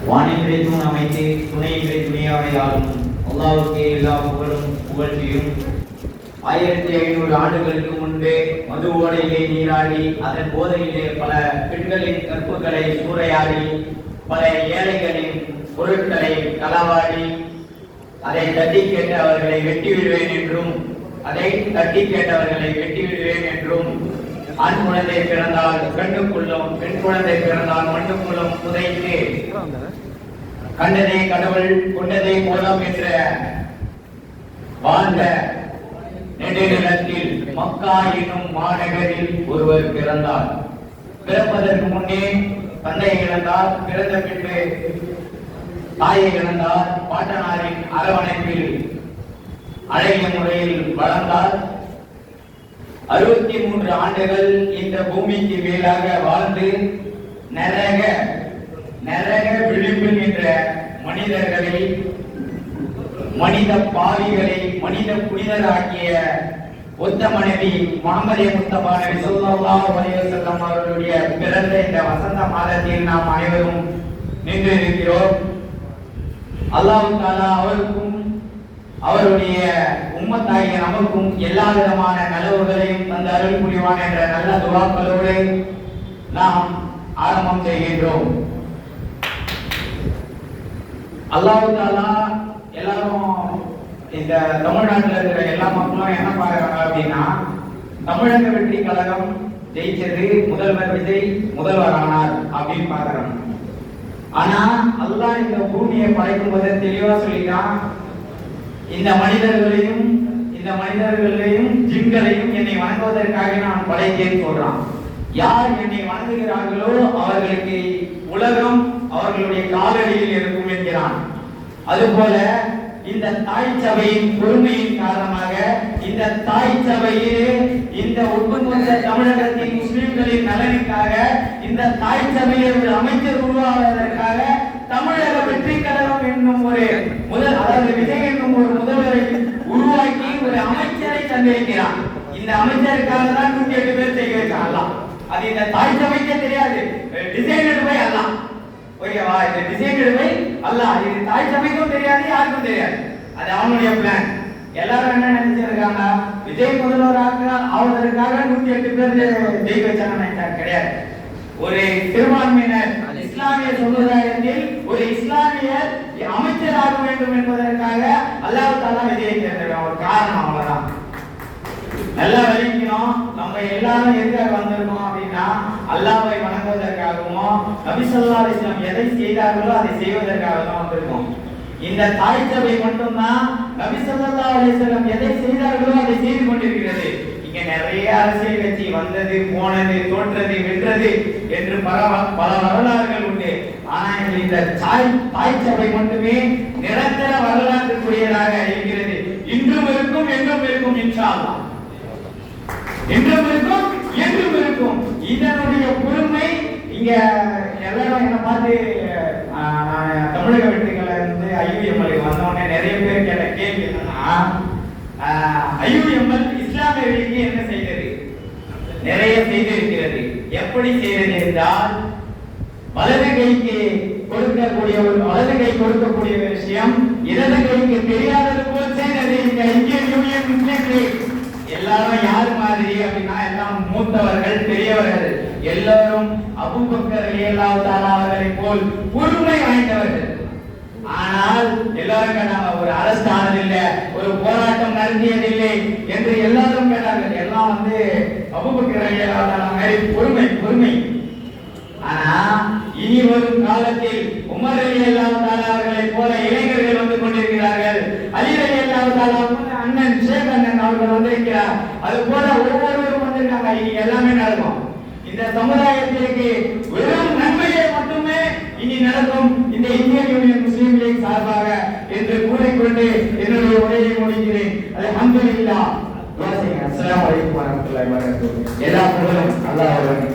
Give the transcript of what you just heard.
வானிலை தூண் அமைத்து துணையின்றி துணையாவை ஆளும் அல்லாஹ்வுக்கே எல்லா புகழும் புகழ்ச்சியும். 1500 ஆண்டுகளுக்கு முன்பே மது ஓடையிலே நீராடி அதன் போதையிலே பல பெண்களின் கற்புகளை சூறையாடி பல ஏழைகளின் பொருட்களை களவாடி அதை தட்டி கேட்டு அவர்களை வெட்டி விடுவேன் என்றும் ஆண் குழந்தை பிறந்தால் பெண்ணுக்குள்ளும் பெண் குழந்தை பிறந்தால் மண்ணுக்குள்ளும் புதைத்து கண்டதே கடவுள் கொண்டதே கோலம் என்ற வாழ்ந்த நெடுநிலத்தில் மக்கா என்னும் மாநகரில் ஒருவர் பிறந்தார். பிறப்பதற்கு முன்னே தந்தையை இழந்தார். பிறந்த பின்பு தாயை இழந்தார். பாட்டனாரின் அரவணைப்பில் அழகிய முறையில் வளர்ந்தார். 63 ஆண்டுகள் இந்த பூமிக்கு மேலாக வாழ்ந்து நரக விளிம்பில் என்ற மனிதர்களை, மனித பாவிகளை மனித புனிதராக்கிய ஒத்த மனைவி முஹம்மது முஸ்தபா நபி ஸல்லல்லாஹு அலைஹி வஸல்லம் அவர்களுடைய பிறந்த இந்த வசந்த மாதத்தில் நாம் அனைவரும் நின்று இருக்கிறோம். அல்லாஹ் தஆலா அவருக்கும் அவருடைய உம்மத்தாகிய நமக்கும் எல்லா விதமான நலவுகளையும் தந்த அருள் புரிவான் என்ற நல்ல துஆக்களோடு நாம் ஆரம்பம் செய்கின்றோம். அல்லாஹ் தஆலா எல்லாரும் இந்த தமிழ்நாட்டில் இருக்கிற எல்லா மக்களும் என்ன பாக்குறாங்க அப்படின்னா, தமிழக வெற்றி கழகம் ஜெயிச்சது, முதல்வர் விஜய் முதல்வர் ஆனார் அப்படின்னு பாக்குறாங்க. ஆனா அல்லாஹ் இந்த பூமியை படைக்கும் போது தெளிவா சொல்லிட்டான், இந்த மனிதர்களையும் ஜின்களையும் என்னை வணங்குவதற்காக நான் படைத்தேன் சொல்றான். யார் என்னை வணங்குகிறார்களோ அவர்களுக்கு உலகம் அவர்களுடைய காலடியில் இருக்கும் என்கிறான். அதுபோல இந்த தாய் சபையின் பொறுமையின் காரணமாக இந்த தாய் சபையிலே இந்த ஒட்டுமொத்த தமிழகத்தின் முஸ்லிம்களின் நலனுக்காக இந்த தாய் சபையை ஒரு அமைச்சர் உருவாவதற்காக தமிழக வெற்றி கழகம் என்னும் ஒரு அதாவது விஜய் என்னும் ஒரு முதல்வரை உருவாக்கி ஒரு அமைச்சரை தந்திருக்கிறார். இந்த அமைச்சருக்காக தான் 108 பேர் செய்ய வைக்கிறாங்க. அது இந்த தாய் சபைக்கே தெரியாது. டிசைனர் போய் அல்ல, ஓகேவா? இந்த டிசைனர் போய் அல்ல, இது தாய் சபைக்கும் தெரியாது, யாருக்கும் தெரியாது. அது அவனுடைய பிளான். எல்லாரும் என்ன நினைச்சிருக்காங்க, விஜய் முதல்வராக ஆவதற்காக 108 பேர் ஜெயிக்க வச்சாங்க. கிடையாது. ஒரு சிறுபான்மையினர் இஸ்லாமிய சமுதாயத்தில் ஒரு இஸ்லாமியர் அமைச்சராக வேண்டும் என்பதற்காக அல்லாஹ் தஆலா விஜயை தேர்ந்தெடுத்தார். ஒரு காரணம், அவ்வளவுதான். நல்லா வலிக்கணும். நம்ம எல்லாரும் எதுக்காக வந்திருக்கோம் அப்படின்னா, அல்லாஹ்வை வணங்குவதற்காகவும் நபி ஸல்லல்லாஹு அலைஹி வஸல்லம் எதை செய்தார்களோ அதை செய்வதற்காக தான் வந்திருக்கோம். இந்த தாய் சபை மட்டும்தான் நபி ஸல்லல்லாஹு அலைஹி வஸல்லம் எதை செய்தார்களோ அதை செய்து கொண்டிருக்கிறது. இங்க நிறைய அரசியல் கட்சி வந்தது, போனது, தோற்றது, வென்றது என்று பல வரலாறுகள் உண்டு. ஆனா இந்த தாய் சபை மட்டுமே நிரந்தர வரலாற்றுக்குரியதாக இருக்கிறது. இன்றும் இருக்கும், என்றும் இருக்கும். இன்ஷா அல்லாஹ் என்றும் இருக்கும், என்றும் இருக்கும். இதனுடைய பொறுமை இங்க எல்லாரும் என்ன பார்த்து தமிழக வெற்றிகளை வந்து ஐயுஎம்எல் வந்தோடனே நிறைய பேர் கேட்ட கேள்வி என்னன்னா, ஐயுஎம்எல் இஸ்லாமியர்களுக்கு என்ன செய்தது? நிறைய செய்திருக்கிறது. எப்படி செய்தது என்றால், வலது கைக்கு கொடுக்கக்கூடிய விஷயம் இடது கைக்கு தெரியாதது போல் செய்தது. இந்த இந்தியன் யூனியன் முஸ்லிம் லீக் எல்லாரும் யார் மாதிரி அப்படின்னா, எல்லாம் மூத்தவர்கள், பெரியவர்கள், எல்லாரும் அபூபக்கர் ரலியல்லாஹு தஆலா அவர்களை போல் பொறுமை வாய்ந்தவர்கள். ஆனால் எல்லாரும் கேட்டாங்க, ஒரு அரசு ஆனதில்லை, ஒரு போராட்டம் நடத்தியதில்லை என்று எல்லாரும் கேட்டார்கள். எல்லாம் வந்து அபூபக்கர் ரலியல்லாஹு தஆலா மாதிரி பொறுமை. ஆனா இனி வரும் காலத்தில் உமர் ரலியல்லாஹு தஆலா அவர்களை போல இளைஞர்கள் வந்து கொண்டிருக்கிறார்கள். அலி ரலியல்லாஹு தஆலா அண்ணன் ஷேக் அண்ணன் அவர்கள் வந்திருக்கிறார். அது போல ஒவ்வொருவரும் வந்திருக்காங்க. இனி எல்லாமே நடக்கும். இந்த சமுதாயத்திற்கு வெறும் நன்மையை மட்டுமே இனி நடக்கும். இந்த இந்தியன் யூனியன் முஸ்லிம் லீக் சார்பாக என்று கூறிக்கொண்டு என்னுடைய உரையை முடிக்கிறேன். அல்ஹம்துலில்லாஹ். அஸ்ஸலாமு அலைக்கும் வரஹ்மத்துல்லாஹி வபரகாத்துஹு. எல்லா புகழும் அல்லாஹ்வுக்கு.